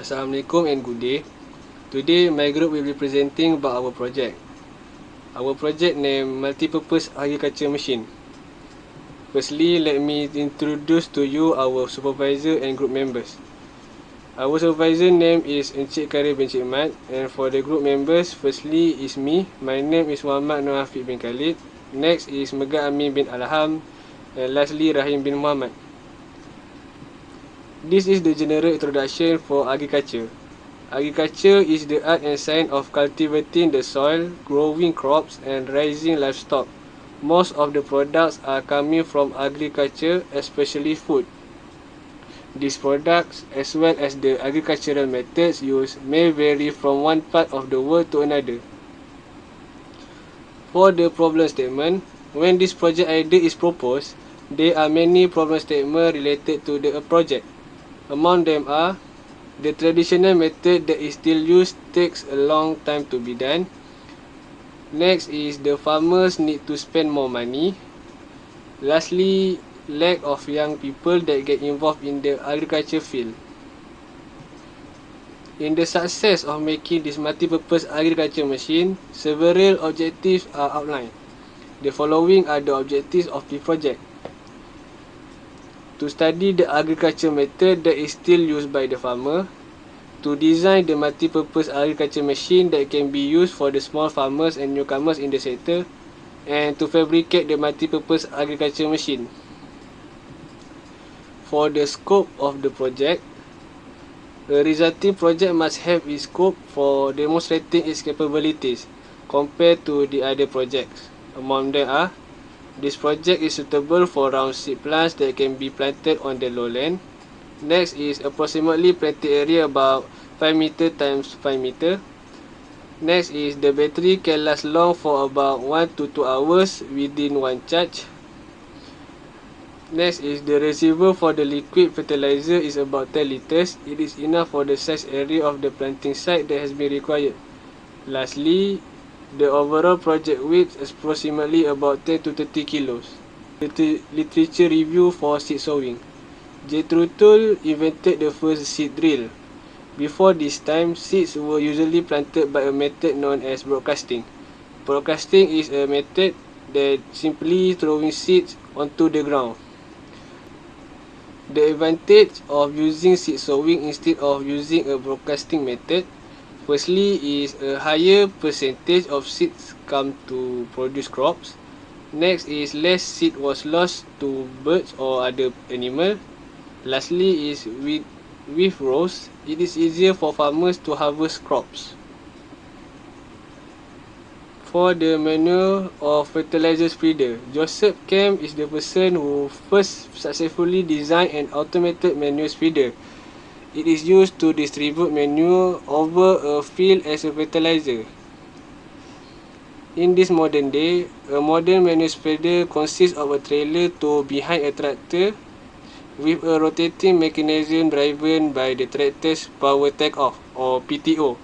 Assalamualaikum and good day. Today my group will be presenting about our project. Our project named Multipurpose Agriculture Machine. Firstly, let me introduce to you our supervisor and group members. Our supervisor name is Encik Karim bin Cik Mat, and for the group members, firstly is me. My name is Muhammad Nur Hafiz bin Khalid. Next is Megat Amin bin Alham, and lastly Rahim bin Muhammad. This is the general introduction for agriculture. Agriculture is the art and science of cultivating the soil, growing crops, and raising livestock. Most of the products are coming from agriculture, especially food. These products, as well as the agricultural methods used, may vary from one part of the world to another. For the problem statement, when this project idea is proposed, there are many problem statements related to the project. Among them are, the traditional method that is still used takes a long time to be done. Next is the farmers need to spend more money. Lastly, lack of young people that get involved in the agriculture field. In the success of making this multi-purpose agriculture machine, several objectives are outlined. The following are the objectives of the project. To study the agriculture method that is still used by the farmer, to design the multi-purpose agriculture machine that can be used for the small farmers and newcomers in the sector, and to fabricate the multi-purpose agriculture machine. For the scope of the project, the resulting project must have its scope for demonstrating its capabilities compared to the other projects. Among them are, this project is suitable for round seed plants that can be planted on the lowland. Next is approximately planted area about 5 meter times 5 meter. Next is the battery can last long for about 1 to 2 hours within one charge. Next is the reservoir for the liquid fertilizer is about 10 liters. It is enough for the size area of the planting site that has been required. Lastly, the overall project weight is approximately about 10 to 30 kilos. Literature review for seed sowing. J. Trutul invented the first seed drill. Before this time, seeds were usually planted by a method known as broadcasting. Broadcasting is a method that simply throwing seeds onto the ground. The advantage of using seed sowing instead of using a broadcasting method, firstly is a higher percentage of seeds come to produce crops. Next is less seed was lost to birds or other animal. Lastly is with rows, it is easier for farmers to harvest crops. For the manure or fertilizer spreader, Joseph Kemp is the person who first successfully designed an automated manure spreader. It is used to distribute manure over a field as a fertilizer. In this modern day, a modern manure spreader consists of a trailer towed behind a tractor with a rotating mechanism driven by the tractor's power take-off or PTO.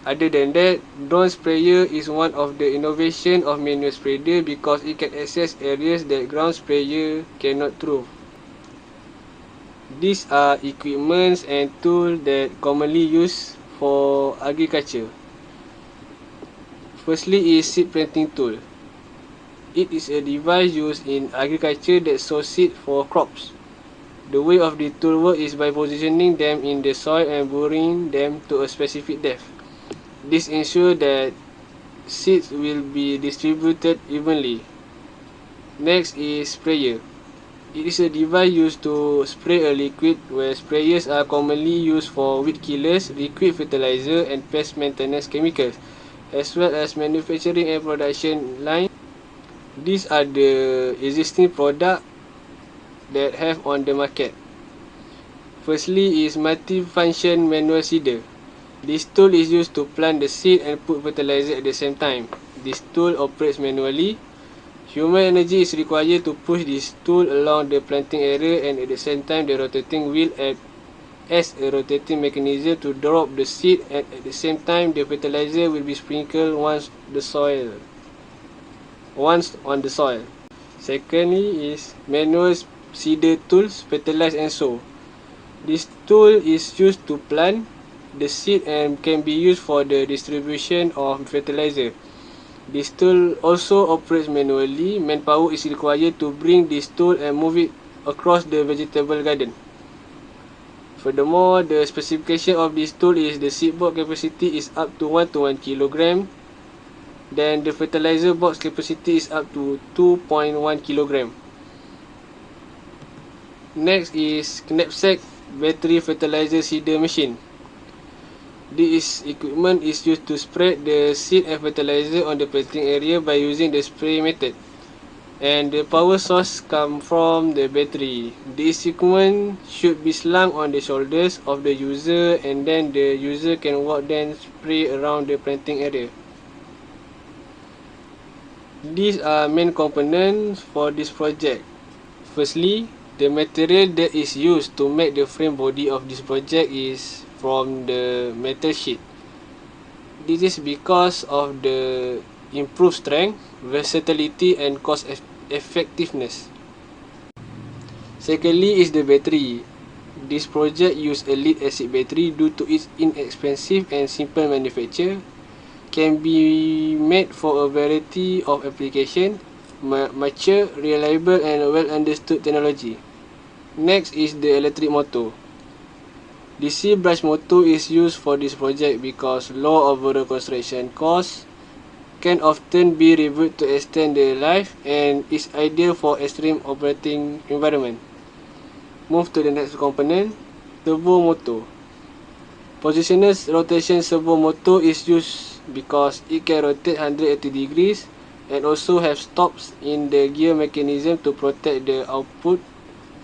Other than that, drone sprayer is one of the innovation of manure spreader because it can access areas that ground sprayer cannot through. These are equipments and tools that commonly used for agriculture. Firstly is seed planting tool. It is a device used in agriculture that sows seed for crops. The way of the tool work is by positioning them in the soil and burying them to a specific depth. This ensures that seeds will be distributed evenly. Next is sprayer. It is a device used to spray a liquid, where sprayers are commonly used for weed killers, liquid fertilizer, and pest maintenance chemicals, as well as manufacturing and production line. These are the existing products that have on the market. Firstly is multifunction manual seeder. This tool is used to plant the seed and put fertilizer at the same time. This tool operates manually. Human energy is required to push this tool along the planting area, and at the same time the rotating wheel acts as a rotating mechanism to drop the seed, and at the same time the fertilizer will be sprinkled once on the soil. Secondly is manual seeder tools, fertilize and sow. This tool is used to plant, the seed and can be used for the distribution of fertilizer. This tool also operates manually. Manpower is required to bring this tool and move it across the vegetable garden. Furthermore, the specification of this tool is the seed box capacity is up to 1 to 1 kilogram. Then the fertilizer box capacity is up to 2.1 kilogram. Next is knapsack battery fertilizer seeder machine. This equipment is used to spread the seed and fertilizer on the planting area by using the spray method. And the power source comes from the battery. This equipment should be slung on the shoulders of the user, and then the user can walk then spray around the planting area. These are main components for this project. Firstly, the material that is used to make the frame body of this project is from the metal sheet. This is because of the improved strength, versatility and cost effectiveness. Secondly is the battery. This project used a lead acid battery due to its inexpensive and simple manufacture. Can be made for a variety of applications, mature, reliable and well understood technology. Next is the electric motor. DC brush motor is used for this project because low overall construction costs can often be reviewed to extend the life and is ideal for extreme operating environment. Move to the next component, servo motor. Positional rotation servo motor is used because it can rotate 180 degrees and also have stops in the gear mechanism to protect the output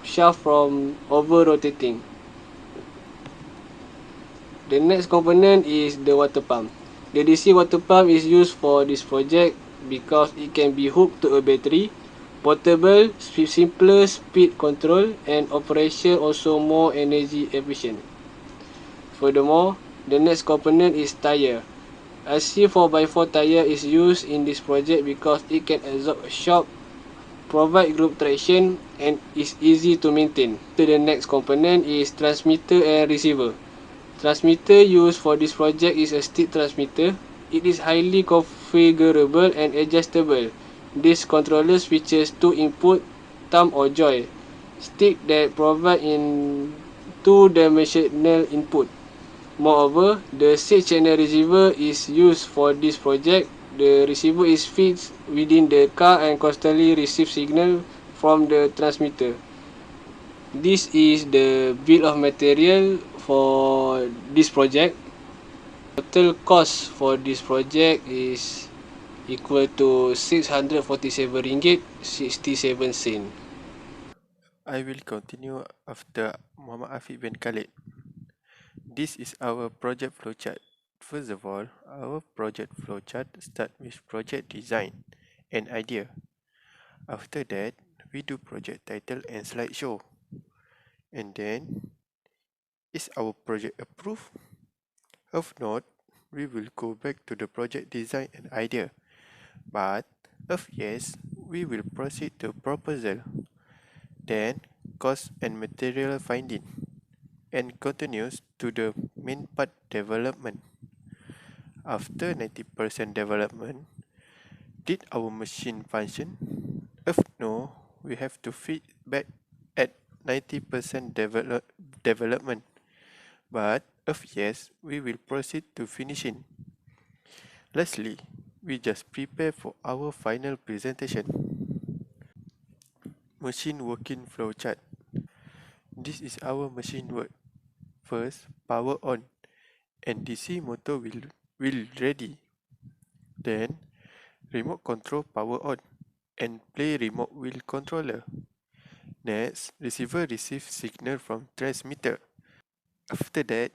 shaft from over-rotating. The next component is the water pump. The DC water pump is used for this project because it can be hooked to a battery, portable, simpler speed control, and operation also more energy efficient. Furthermore, the next component is tire. RC 4x4 tire is used in this project because it can absorb shock, provide group traction, and is easy to maintain. The next component is transmitter and receiver. Transmitter used for this project is a stick transmitter. It is highly configurable and adjustable. This controller features two input, thumb or joy, stick that provide in two-dimensional input. Moreover, the 6-channel receiver is used for this project. The receiver is fixed within the car and constantly receives signal from the transmitter. This is the bill of material for this project. Total cost for this project is equal to RM647.67. I will continue after Muhammad Afiq bin Khalid. This is our project flowchart. First of all, our project flowchart starts with project design and idea. After that, we do project title and slideshow. And then, is our project approved? If not, we will go back to the project design and idea. But if yes, we will proceed to proposal. Then, cost and material finding, and continues to the main part development. After 90% development, did our machine function? If no, we have to feedback at 90% development. But if yes, we will proceed to finishing. Lastly, we just prepare for our final presentation. Machine working flowchart. This is our machine work. First, power on, and DC motor will ready. Then, remote control power on, and play remote wheel controller. Next, receiver receives signal from transmitter. After that,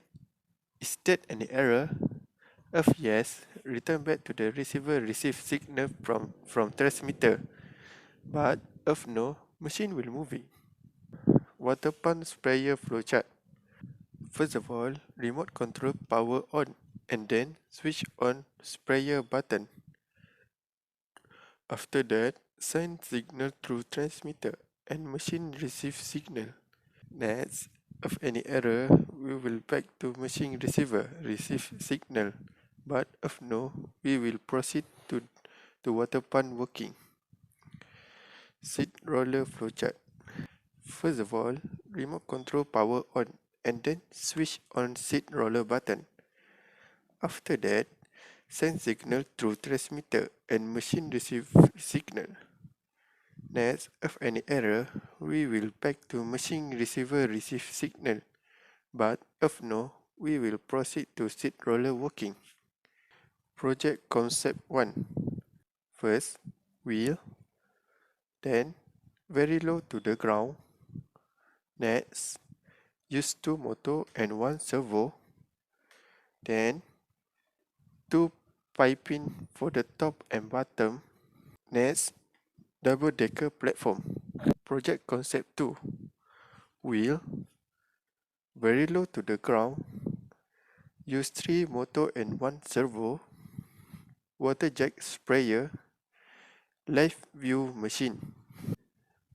is that an error? If yes, return back to the receiver receive signal from transmitter. But if no, machine will move it. Water pump sprayer flowchart. First of all, remote control power on and then switch on sprayer button. After that, send signal through transmitter and machine receives signal. Next, if any error, we will back to machine receiver, receive signal, but if no, we will proceed to the water pump working. Seed roller flowchart. First of all, remote control power on and then switch on seed roller button. After that, send signal through transmitter and machine receive signal. Next, if any error, we will back to machine receiver receive signal, but if no, we will proceed to seed roller working. Project Concept 1. First, wheel, then very low to the ground. Next, use 2 motor and 1 servo. Then, 2 piping for the top and bottom. Next, double-decker platform. Project Concept 2. Wheel, very low to the ground. Use 3 motor and 1 servo. Water jet sprayer. Live view machine.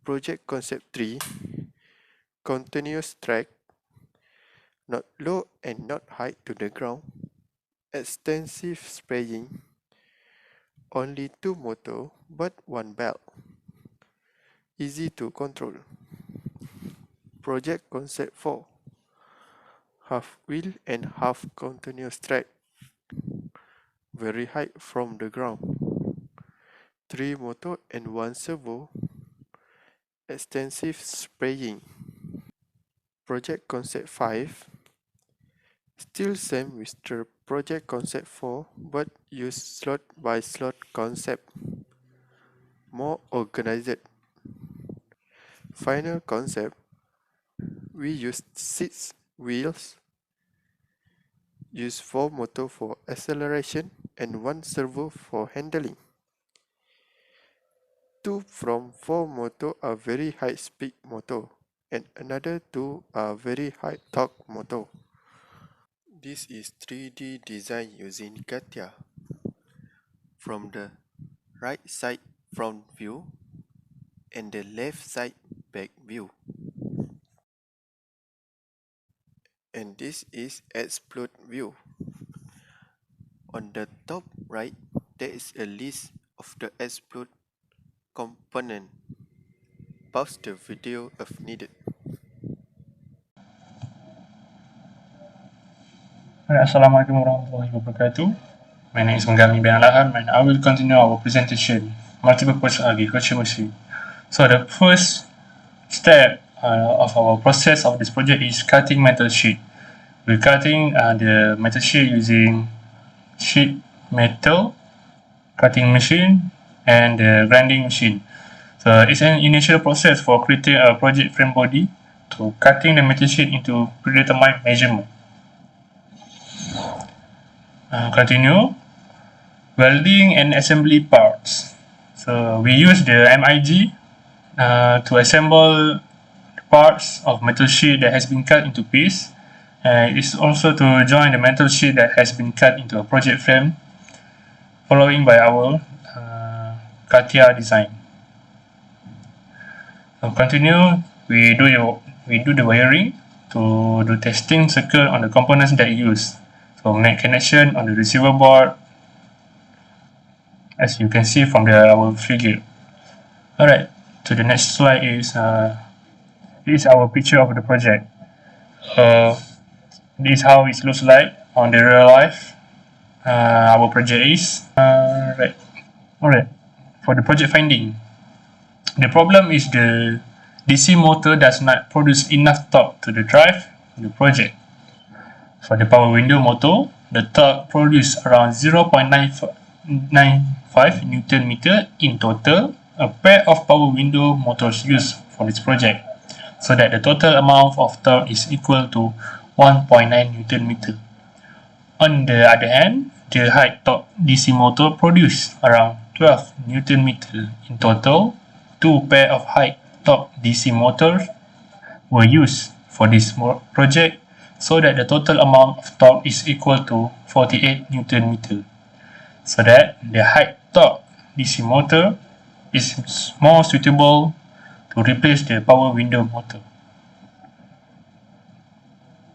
Project Concept 3. Continuous track, not low and not high to the ground. Extensive spraying. Only 2 motor but 1 belt. Easy to control. Project Concept 4. Half wheel and half continuous track. Very high from the ground. 3 motor and 1 servo. Extensive spraying. Project Concept 5. Still same with the Project Concept 4, but use slot by slot concept. More organized. Final concept. We use 6 wheels. Use 4 motor for acceleration and 1 servo for handling. 2 from 4 motor are very high speed motor and another 2 are very high torque motor. This is 3D design using CATIA. From the right side front view and the left side back view. And this is explode view. On the top right, there is a list of the explode component. Pause the video if needed. Assalamualaikum warahmatullahi wabarakatuh. My name is Menggami bin Alham and I will continue our presentation, Multipurpose Agriculture Machine. So the first step of our process of this project is cutting metal sheet. We're cutting the metal sheet using sheet metal cutting machine and the grinding machine. So it's an initial process for creating a project frame body to cutting the metal sheet into predetermined measurement. Continue. Welding and assembly parts. So we use the MIG to assemble parts of metal sheet that has been cut into piece. It's also to join the metal sheet that has been cut into a project frame, following by our CATIA design. So continue. We do the wiring to do testing circuit on the components that used. So make connection on the receiver board, as you can see from our figure. Alright, so the next slide is this is our picture of the project. This is how it looks like on the real life. Our project is Alright. For the project finding, the problem is the DC motor does not produce enough torque to the drive the project. For the power window motor, the torque produced around 0.95 Newton meter in total. A pair of power window motors used for this project, so that the total amount of torque is equal to 1.9 Newton meter. On the other hand, the high torque DC motor produced around 12 Newton meter in total. 2 pair of high torque DC motors were used for this project, so that the total amount of torque is equal to 48 Newton meter. So that the high torque DC motor is more suitable to replace the power window motor.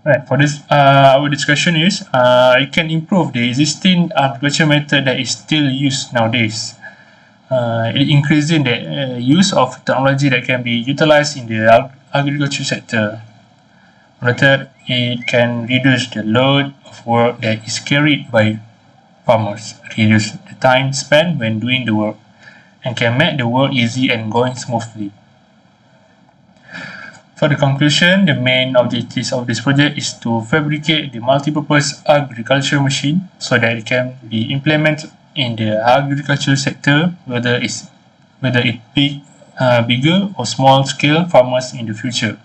Right, for this, our discussion is it can improve the existing agriculture method that is still used nowadays. It increasing the use of technology that can be utilized in the agriculture sector. Rather, it can reduce the load of work that is carried by farmers, reduce the time spent when doing the work, and can make the work easy and going smoothly. For the conclusion, the main objectives of this project is to fabricate the multipurpose agriculture machine so that it can be implemented in the agriculture sector, whether it bigger or small scale farmers in the future.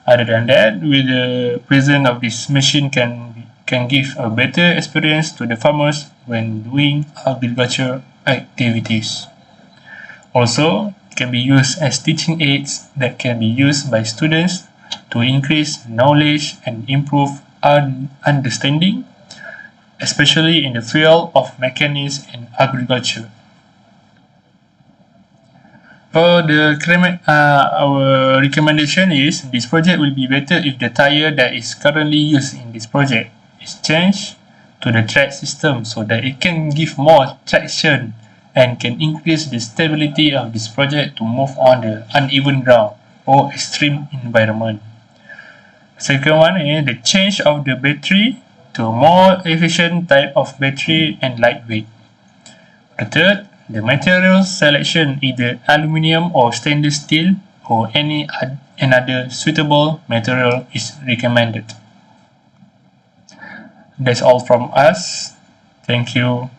Other than that, with the presence of this machine can give a better experience to the farmers when doing agriculture activities. Also, it can be used as teaching aids that can be used by students to increase knowledge and improve understanding, especially in the field of mechanics and agriculture. For our recommendation is this project will be better if the tire that is currently used in this project is changed to the track system so that it can give more traction and can increase the stability of this project to move on the uneven ground or extreme environment. Second one is the change of the battery to a more efficient type of battery and lightweight. The third, the material selection, either aluminium or stainless steel or any another suitable material is recommended. That's all from us. Thank you.